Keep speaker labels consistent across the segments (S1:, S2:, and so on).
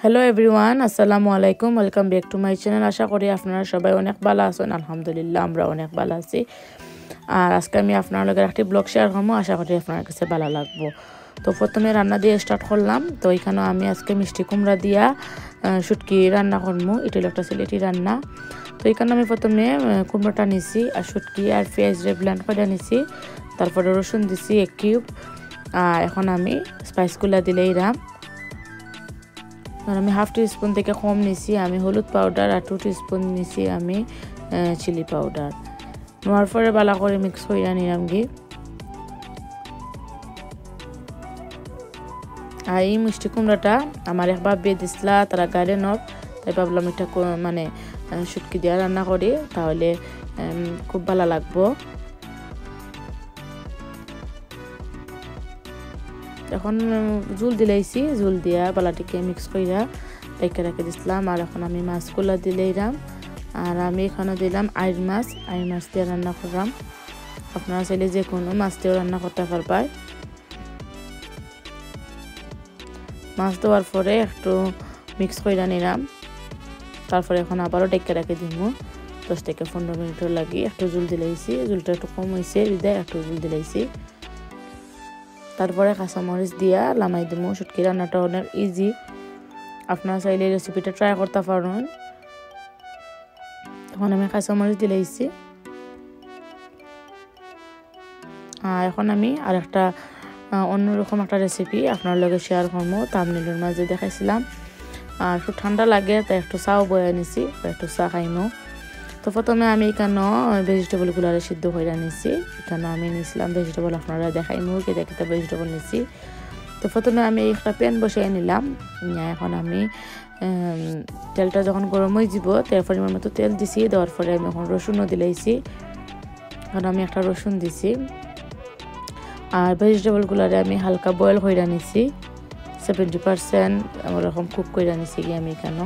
S1: Hello everyone, আসসালামু আলাইকুম। Welcome back to my channel. আশা করি আপনারা সবাই অনেক ভালো আছেন। আলহামদুলিল্লাহ আমরা অনেক ভালো আছি। আর আজকে আমি আপনার লগে একটি ব্লগ শেয়ার করবো, আশা করি আপনার কাছে ভালো লাগবো। তো প্রথমে রান্না দিয়ে স্টার্ট করলাম। তো এখানে আমি আজকে মিষ্টি কুমড়া দিয়া শুটকি রান্না করবো। এটা হলো একটা সিলেটি রান্না। তো এখানে আমি প্রথমে কুমড়োটা নিছি আর শুটকি আর পেঁয়াজ ব্লেন্ড করে নিছি, তারপরে রসুন দিছি 1 কিউব। আর এখন আমি স্পাইসগুলো দিলেই রাম। আর আমি 1/2 টিস্পুন থেকে কম নিছি আমি হলুদ পাউডার, আর 2 টিস্পুন নিছি আমি চিলি পাউডার। নেওয়ার পরে ভালো করে মিক্স করে নিলাম গি। আর এই মিষ্টি কুমড়াটা আমার একবার বিয়ে দিছিলা তারা গার্ডেনর, তাই ভাবলাম এটা মানে শুটকি দিয়ে রান্না করি, তাহলে খুব ভালো লাগবো। এখন জুল দিলাইছি, জুল দিয়া বালাটিকে মিক্স কইরা রেখে রেখে দিছিলাম। আর এখন আমি মাছগুলো দিলাম। আর আমি এখানে দিলাম আইর মাছ দিয়ে রান্না করলাম। আপনারা চাইলে যে কোনো মাছ দিয়েও রান্না করতে পারবেন। মাছ দেওয়ার পরে একটু মিক্স কইরা নিলাম। তারপরে এখন আবারও ডেকে রেখে দিব 10 থেকে 15 মিনিটের লাগি। একটু জুল দিলাইছি, জুলটা একটু কম হয়েছে, হৃদয় একটু জুল দিলাইছি। তারপরে কাঁচামরিচ দিয়া লামাই দিব। শুটকি রান্নাটা অনেক ইজি, আপনারা চাইলে এই রেসিপিটা ট্রাই করতে পারেন। এখন আমি কাঁচামরিচ দিলাইছি। আর এখন আমি আর একটা অন্যরকম একটা রেসিপি আপনার লগে শেয়ার করবো। থাম্বনেলের মাঝে দেখাইছিলাম। আর একটু ঠান্ডা লাগে তাই একটু চাও বয়ে নিছি, একটু চা খাইমো। তো প্রথমে আমি এখানে ভেজিটেবলগুলো সিদ্ধ করে নিছি। এখানে আমি নিয়েছিলাম ভেজিটেবল, আপনারা দেখাইমো কেটে কেটে ভেজিটেবল নিছি। তো প্রথমে আমি একটা প্যান বসিয়ে নিলাম। এখন আমি তেলটা যখন গরম হয়ে যাব তার পরিমাণ মতো তেল দিছি। দেওয়ার পরে আমি এখন রসুনও দিলাইছি। এখন আমি একটা রসুন দিছি। আর ভেজিটেবলগুলোরে আমি হালকা বয়েল করে নিছি, 70% ওরকম কুক করে নিছি কি আমি এখানে।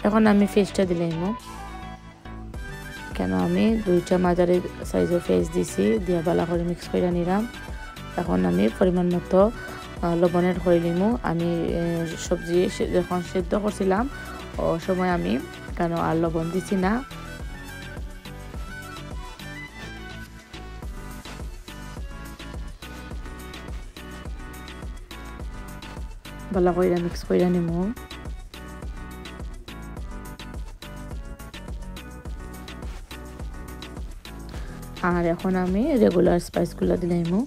S1: এখন আমি ফেসটা দিলাইমো। কেন আমি 2টা মাঝারি সাইজের ফেস দিছি, দিয়ে ভালো করে মিক্স করে নিলাম। এখন আমি পরিমাণ মতো লবণের করে নিমু। আমি সবজি যখন সেদ্ধ করছিলাম ও সময় আমি কেন আর লবণ দিছি না। ভালো করে মিক্স করে নিমু। আর এখন আমি রেগুলার স্পাইসগুলো দিলাইমু।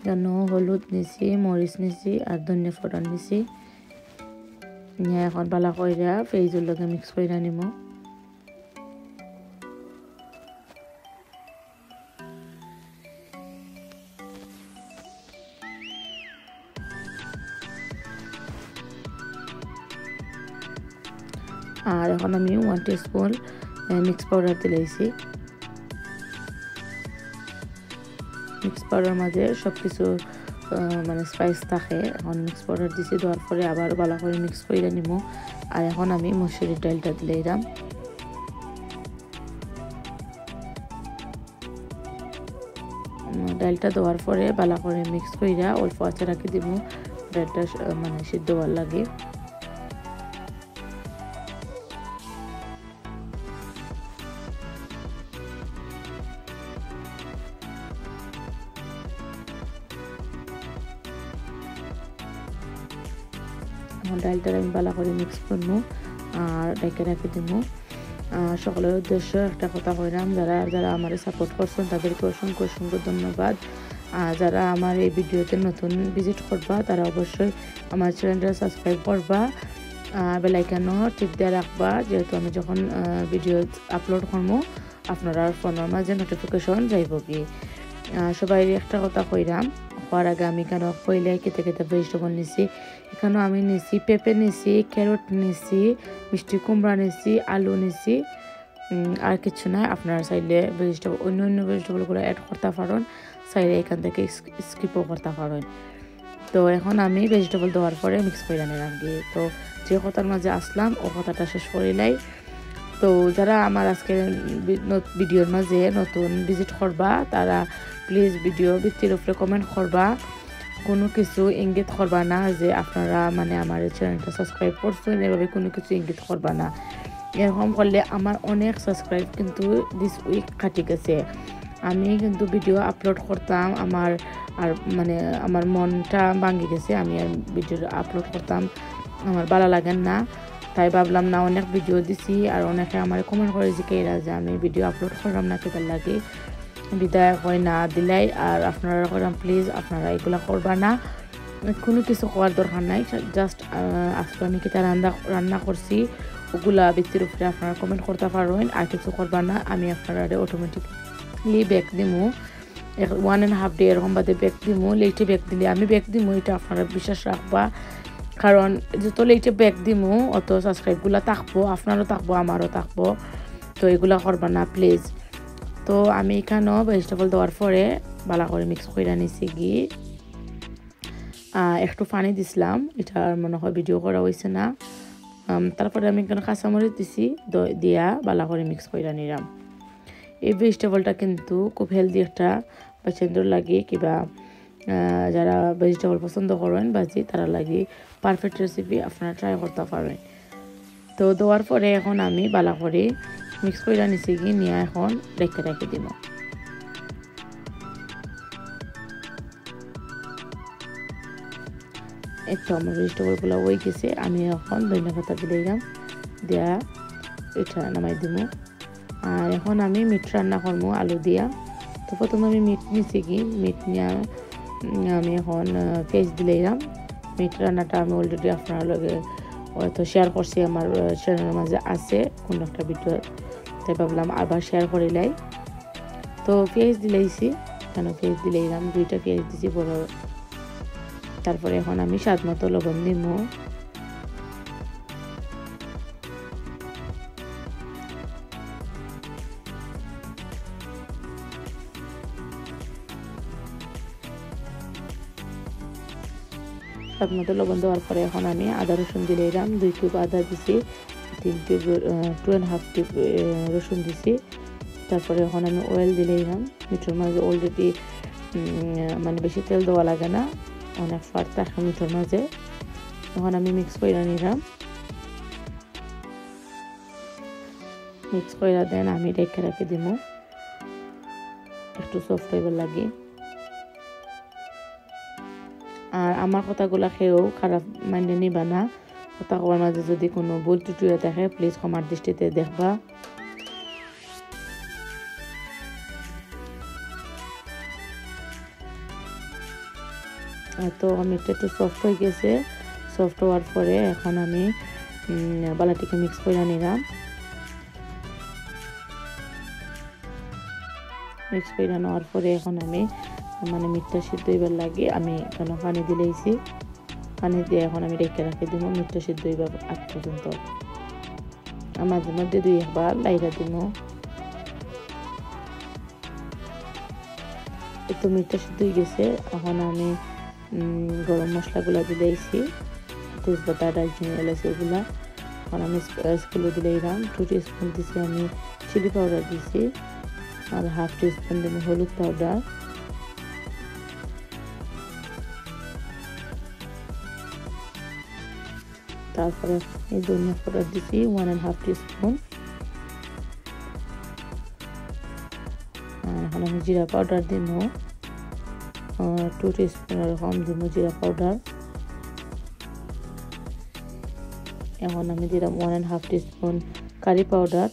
S1: যেন হলুদ নিছি, মরিচ নিছি আর ধনিয়া ফোড়ন নিছি। নিয়ে এখন ভালো করে পেঁয়াজের লগে মিক্স করে নিমু। আর এখন আমি 1 টিস্পুন মিক্স পাউডার দিলাইছি। মিক্স পাউডার মাঝে সব কিছু মানে স্পাইস থাকে। এখন মিক্স পাউডার দিছি, দেওয়ার পরে আবার ভালো করে মিক্স করে নিব। আর এখন আমি মসুরির ডালটা দিলাম। ডালটা দেওয়ার পরে ভালো করে মিক্স কইরা অল্প আঁচে রাখি দিব, ডালটা মানে সিদ্ধ হওয়ার লাগে। ডালটা আমি ভালো করে মিক্স করবো আর ডেকে রেখে দিব। সকলের উদ্দেশ্য একটা কথা কইলাম, যারা আমার সাপোর্ট করছেন তাদেরকে অসংখ্য অসংখ্য ধন্যবাদ। আর যারা আমার এই ভিডিওতে নতুন ভিজিট করবা তারা অবশ্যই আমার চ্যানেলটা সাবস্ক্রাইব করবা, বেল আইকনও টিপ দিয়ে রাখবা, যেহেতু আমি যখন ভিডিও আপলোড করবো আপনারা ফোনের মাঝে নোটিফিকেশন যাইব কি। সবাই একটা কথা কইলাম, হওয়ার আগে আমি কেন কইলে কেটে কেটে ভেজিটেবল নিছি। এখানে আমি নিছি পেঁপে নিছি, ক্যারট নিছি, মিষ্টি কুমড়া নিছি, আলু নিছি, আর কিছু না। আপনারা চাইলে ভেজিটেবল অন্য ভেজিটেবলগুলো অ্যাড করতে পারেন, চাইলে এখান থেকে স্কিপও করতে পারেন। তো এখন আমি ভেজিটেবল দেওয়ার পরে মিক্স করে নিলাম গিয়ে। তো যে কথার মাঝে আসলাম ও কথাটা শেষ করিলাই। তো যারা আমার আজকে ভিডিওর মাঝে নতুন ভিজিট করবা তারা প্লিজ ভিডিও ভিত্তির উপরে কমেন্ট করবা, কোনো কিছু ইঙ্গিত করবা না যে আপনারা মানে আমার চ্যানেলটা সাবস্ক্রাইব করছেন, এভাবে কোনো কিছু ইঙ্গিত করবা না। এরকম করলে আমার অনেক সাবস্ক্রাইব কিন্তু দিস উইক কাটি গেছে। আমি কিন্তু ভিডিও আপলোড করতাম, আমার আর মানে আমার মনটা ভাঙি গেছে, আমি আর ভিডিও আপলোড করতাম আমার ভালো লাগেন না। তাই ভাবলাম না, অনেক ভিডিও দিছি আর অনেকে আমার কমেন্ট করে জিজ্ঞাসা যে আমি ভিডিও আপলোড করলাম না কেতার লাগে, বিদায় হয় না দিলাই। আর আপনারা করলাম প্লিজ আপনারা এগুলো করবা না, কোনো কিছু করার দরকার নাই। জাস্ট আজকে আমি কেতা রান্না করছি ওগুলা ভিত্তির উপরে আপনারা কমেন্ট করতে পারবেন, আর কিছু করবা না। আমি আপনারা অটোমেটিকলি ব্যাক দিমু 1.5 ডে এরকম বাদে ব্যাক দিমু। লেটে ব্যাক দিলে আমি ব্যাক দিমু, এটা আপনারা বিশ্বাস রাখবা, কারণ যত লেটে ব্যাক দিমু অত সাবস্ক্রাইবগুলো থাকবো, আপনারও থাকবো আমারও থাকবো। তো এগুলা করবা না প্লিজ। তো আমি এখানেও ভেজিটেবল দেওয়ার পরে ভালো করে মিক্স করে নিছি গি একটু পানি দিছিলাম, এটা মনে হয় ভিডিও করা হয়েছে না। তারপরে আমি এখানে কাঁচামরিচ দিছি, দিয়া ভালো করে মিক্স করে নিলাম। এই ভেজিটেবলটা কিন্তু খুব হেলদি একটা পছন্দের লাগে, কিবা যারা ভেজিটেবল পছন্দ করেন ভাজি তারা লাগে পারফেক্ট রেসিপি, আপনারা ট্রাই করতে পারবেন। তো দেওয়ার পরে এখন আমি ভালো করে মিক্স করে নিছি গিয়ে নিয়ে এখন রেখে দিব। একটু আমার ভেজিটেবলগুলো হয়ে গেছে, আমি এখন ধনিয়া পাতা দিলাম, দেওয়া এটা নামাই দিব। আর এখন আমি মিট রান্না করবো আলু দিয়া। তো প্রথমে আমি মিট নিছি কি, মিট নিয়ে আমি এখন পেঁয়াজ দিলাম। মিট রান্নাটা আমি অলরেডি আপনার লগে হয়তো শেয়ার করছি, আমার চ্যানেলের মাঝে আছে কোনো একটা ভিডিও, তাই ভাবলাম আবার শেয়ার করিলাই। তো পেঁয়াজ দিলাইছি, কেন পেঁয়াজ দিলাম, 2টা পেঁয়াজ দিছি বড়। তারপরে এখন আমি স্বাদ মতো লবণ দিব। স্বাদ মতো লবণ দেওয়ার পরে এখন আমি আদা রসুন দিলাম, 2 কিউব আদা দিছি, 3 কিউব 2.5 কিউব রসুন দিছি। তারপরে এখন আমি অয়েল দিলাম, মিঠের মাঝে অলরেডি মানে বেশি তেল দেওয়া লাগে না, অনেক ফাট থাকে মিঠের মাঝে। এখন আমি মিক্স করে নিলাম, মিক্স করে দেন আমি রেখে দিব একটু সফট হইবার লাগে। আর আমার কথাগুলো খেয়েও খারাপ মাইন্ডে নিবা না, কথা কবার মাঝে যদি কোনো ভুল ত্রুটি থাকে প্লিজ ক্ষমার দৃষ্টিতে দেখবা। তো আমি একটু সফট হয়ে গেছে, সফট হওয়ার পরে এখন আমি বালাটিকে মিক্স করে নিলাম। মিক্স করে নেওয়ার পরে এখন আমি মানে মিটটা সিদ্ধ হইবার লাগে আমি কেন পানি দিলেইছি, পানি দিয়ে এখন আমি রেখে দিব মিটটা সিদ্ধ হইবার আগ পর্যন্ত। মাঝে মধ্যে 2 একবার লাইরা দিব। একটু মিটটা সিদ্ধ হয়ে গেছে, এখন আমি গরম মশলাগুলো দিলেইছি, তেজপাতা, দারচিনি, এলাচ এগুলা। এখন আমি স্পুনগুলো দিলাম, 2 টিস্পুন দিছি আমি চিলি পাউডার দিছি, আর 1/2 টিস্পুন দিব হলুদ পাউডার। তারপরে এই ধনিয়া পাউডার দিছি 1.5 টিস্পুন। আর এখন আমি জিরা পাউডার দিব 2 টিস্পুন এরকম দিব জিরা পাউডার। এখন আমি দিলাম 1.5 টিস্পুন কারি পাউডার।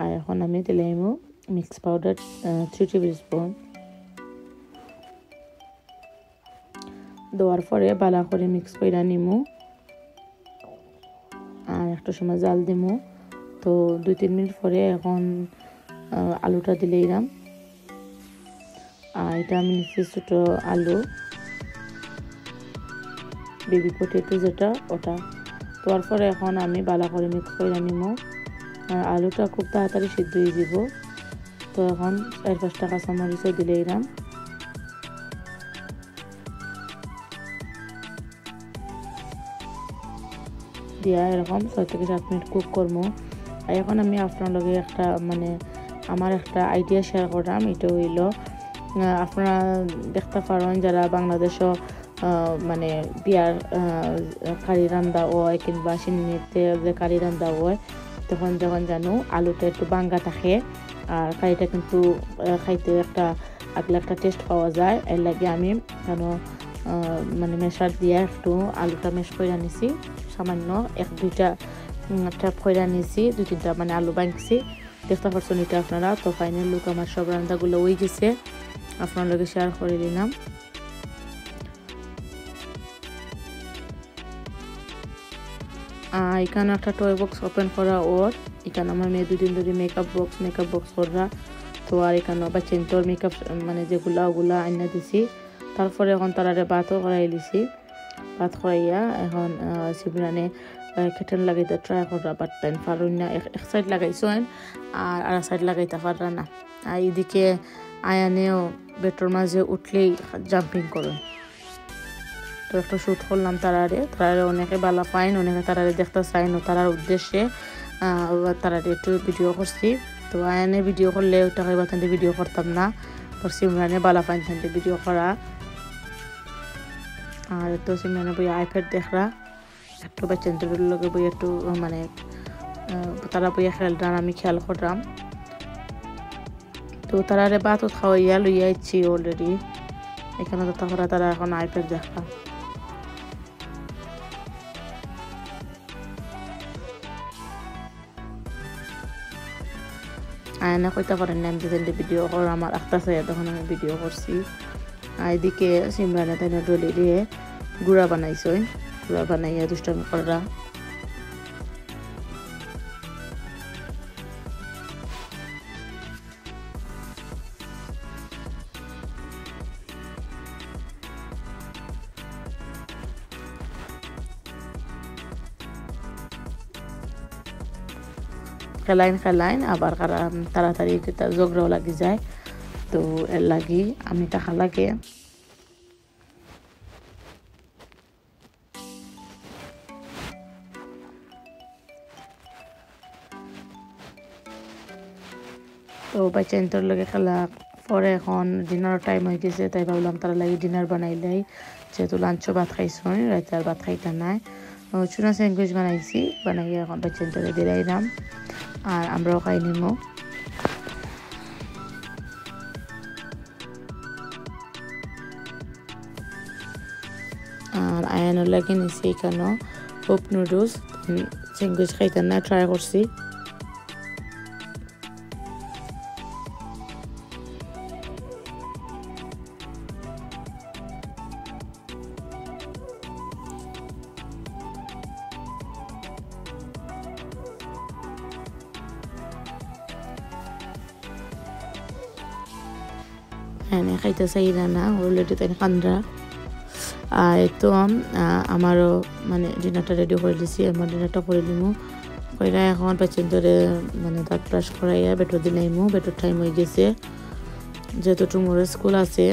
S1: আর এখন আমি দিলাম মিক্স পাউডার 3 টেবিল স্পুন। দেওয়ার পরে ভালো করে মিক্স করে নিমু, আর একটু সময় জাল দিমু। তো 2-3 মিনিট পরে এখন আলুটা দিলাম। আর এটা আমি নিচ্ছি ছোটো আলু, বেবি পটেটো যেটা, ওটা। দেওয়ার পরে এখন আমি ভালো করে মিক্স করে নিমু। আর আলুটা খুব তাড়াতাড়ি সিদ্ধ হয়ে যাব। তো এখন 4-5টা কাঁচামরিচও দিলাম। দিয়া এরকম 6 থেকে 7 মিনিট কুক করবো। এখন আমি আপনার লগে একটা মানে আমার একটা আইডিয়া শেয়ার করলাম। এটা হইল আপনারা দেখতে পারেন যারা বাংলাদেশও মানে বিয়ার কারি রান্দা হয় কিংবা সিন্নিতে কারি রান্দা হয়, তখন যখন জানো আলুটা একটু বাঙ্গা থাকে আর কারিটা কিন্তু খাইতে আগলা একটা টেস্ট পাওয়া যায়। এর লাগে আমি কেন মানে মেশার দিয়ে একটু আলুটা মেশ করে নিছি, সামান্য 1-2টা ট্যাপ করে নিছি, 2-3টা মানে আলু বাঁধছি। দেখতে পাচ্ছেন এটা আপনারা। তো ফাইনাল লুক আমার সব রান্নাগুলো হয়ে গেছে, আপনার লগে শেয়ার করে দিলাম। এখানে একটা টয় বক্স ওপেন করা ওর, এখানে আমার মেয়ে 2 দিন ধরে মেকআপ বক্স করা। তো আর এখানে বাচ্চার মেকআপ মানে যেগুলা ওগুলা আইনা দিছি। তারপরে এখন তারারে ভাতও করাই দিছি। ভাত করাইয়া এখন সিমরানে কেটেন লাগাইতে ট্রাই করা, বাট তাই পারুন না। এক সাইড লাগাইছো আর সাইড লাগাইতে পারা না। আর এদিকে আয়ানেও বেটোর মাঝে উঠলেই জাম্পিং করুন। তো একটা শ্যুট করলাম তারারে অনেকে বালা পাইন, অনেকে তারারে দেখতে চাইন, তারার উদ্দেশ্যে তারারে একটু ভিডিও করছি। তো আয়ানে ভিডিও করলে ওটা কইবা তান্তে ভিডিও করতাম না, তোর সিমরানে বালা পাইন তান্তে ভিডিও করা। আর তো সিমরানে বই আইপ্যাড দেখরা একটু বাচ্চাদের লগে বই একটু মানে তারা বই খেলতাম, আমি খেয়াল করলাম। তো তারারে ভাতও খাওয়াইয়া লইয়া ইচ্ছি অলরেডি। এখানে তো তারা এখন আইপ্যাড দেখা। আয়না কইতে পারেন না আমি যে ভিডিও কর, আমার একটা চাই তখন আমি ভিডিও করছি। এদিকে সিমরানে তাই ডলি দিয়ে গুঁড়া বানাইছই, গুঁড়া বানাইয়া দুষ্টামি করা। খেলাইন আবার তাড়াতাড়ি ঝগড়াও লাগি যায়। তো এর লাগি আমি টাকা লাগে তো বাচ্চাদের লগে খেলা পরে এখন ডিনার টাইম হয়ে গেছে, তাই ভাবলাম তারা লাগি ডিনার বানাইলাই, যেহেতু লাঞ্চও ভাত খাইছ রাতে আর ভাত খাইতে নাই। চুনা স্যান্ডউইচ বানাইয়া এখন বাচ্চাদের দিলাইলাম আর আমরাও খাই নিমো। আর আয়ানোর লাগে নিছি এখানেও কাপ নুডলস, স্যান্ডউইচ খাইতে না ট্রাই করছি। খাইতে চাই না অলরেডি তাই কান্দরা। আর তো আমারও মানে ডিনারটা রেডি করে দিছি, আমার ডিনারটা করে দিমু কইরা এখন পেছন ধরে মানে দাঁত ব্রাশ করাইয়া বেটো দিলাইমু। বেটোর টাইম হয়ে গেছে, যেহেতু টুমোরো স্কুল আছে।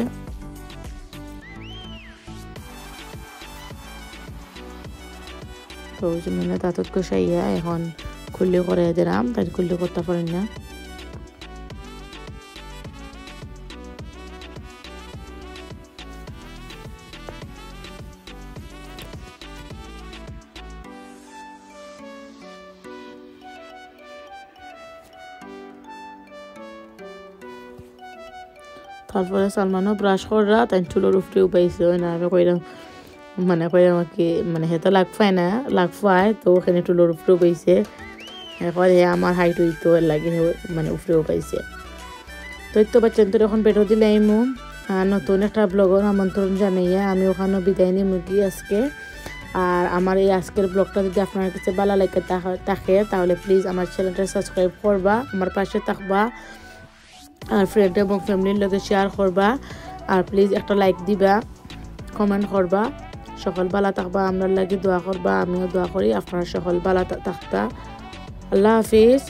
S1: তো ওই জন্য দাঁতত কষাইয়া এখন খুল্লি করে দিলাম, তাই খুল্লি করতে পারেন না। তারপরে সালমানও ব্রাশ করা, তাই চুলোর উপরে উপাইছে না। আমি কইলাম মানে কই আমাকে মানে হেতো লাগফায় না, লাগফায় তো ওখানে টুলোর উপরে উপাইছে। এখন আমার হাইট হইতো লাগে মানে উপরে উপাইছে। তো বাচ্চাদের এখন বেটো দিলে আইমু নতুন একটা ব্লগের আমন্ত্রণ জানাইয়া আমি ওখানে বিদায় নিয়ে মুগি আজকে। আর আমার এই আজকের ব্লগটা যদি আপনার কাছে ভালো লাগে থাকে তাহলে প্লিজ আমার চ্যানেলটা সাবস্ক্রাইব করবা, আমার পাশে থাকবা, আর ফ্রেন্ড এবং ফ্যামিলির লগে শেয়ার করবা, আর প্লিজ একটা লাইক দিবা, কমেন্ট করবা। সকল ভালো থাকবা, আমরা লাগে দোয়া করবা, আমিও দোয়া করি আপনারা সকল ভালো থাকতা। আল্লাহ হাফিজ।